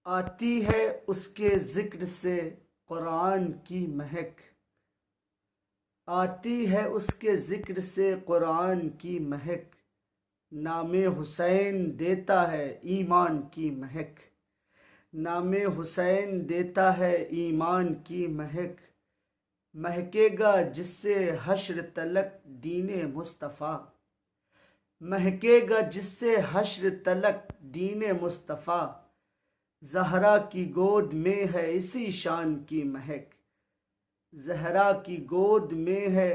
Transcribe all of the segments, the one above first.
आती है उसके ज़िक्र से कुरान की महक, आती है उसके ज़िक्र से कुरान की महक। नामे हुसैन देता है ईमान की महक, नामे हुसैन देता है ईमान की महक। महकेगा जिससे हश्र तलक दीने मुस्तफ़ा, महकेगा जिससे हश्र तलक दीने मुस्तफ़ा। ज़हरा की गोद में है इसी शान की महक, ज़हरा की गोद में है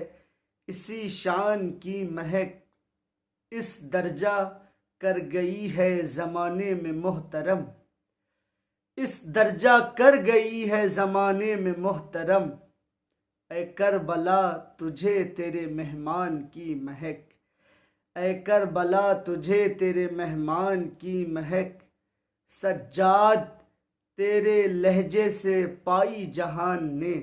इसी शान की महक। इस दर्जा कर गई है ज़माने में मोहतरम, इस दर्जा कर गई है ज़माने में मोहतरम। ऐ करबला तुझे तेरे मेहमान की महक, ऐ करबला तुझे तेरे मेहमान की महक। सज्जाद तेरे लहजे से पाई जहान ने,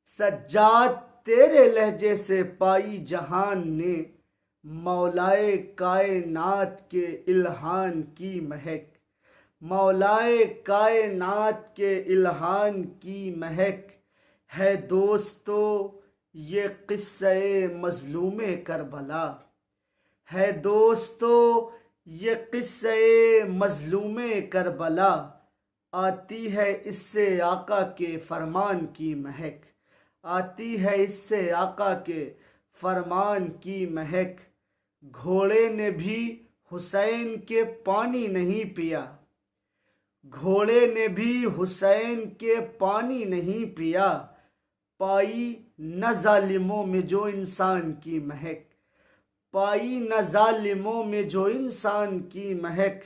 सज्जाद तेरे लहजे से पाई जहान ने। मौलाए कायनात के इल्हान की महक, मौलाए कायनात के इल्हान की महक। है दोस्तों ये किस्से मज़लूमे करबला, है दोस्तों ये किस्से मज़लूमे करबला। आती है इससे आका के फरमान की महक, आती है इससे आका के फरमान की महक। घोड़े ने भी हुसैन के पानी नहीं पिया, घोड़े ने भी हुसैन के पानी नहीं पिया। पाई न जालिमों में जो इंसान की महक, पाई न जालिमों में जो इंसान की महक।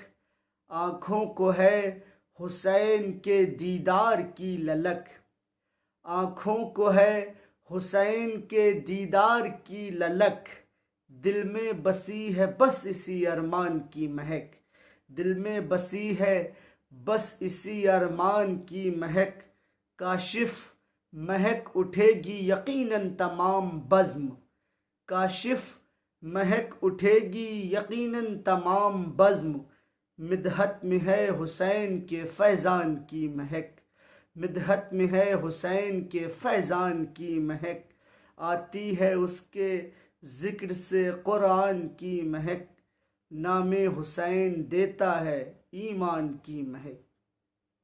आँखों को है हुसैन के दीदार की ललक, आँखों को है हुसैन के दीदार की ललक। दिल में बसी है बस इसी अरमान की महक, दिल में बसी है बस इसी अरमान की महक। काशिफ महक उठेगी यकीनन तमाम बज़्म, काशिफ महक उठेगी यकीनन तमाम बज़्म। मिदहत में है हुसैन के फैज़ान की महक, मिदहत में है हुसैन के फैज़ान की महक। आती है उसके ज़िक्र से कुरान की महक, नामे हुसैन देता है ईमान की महक।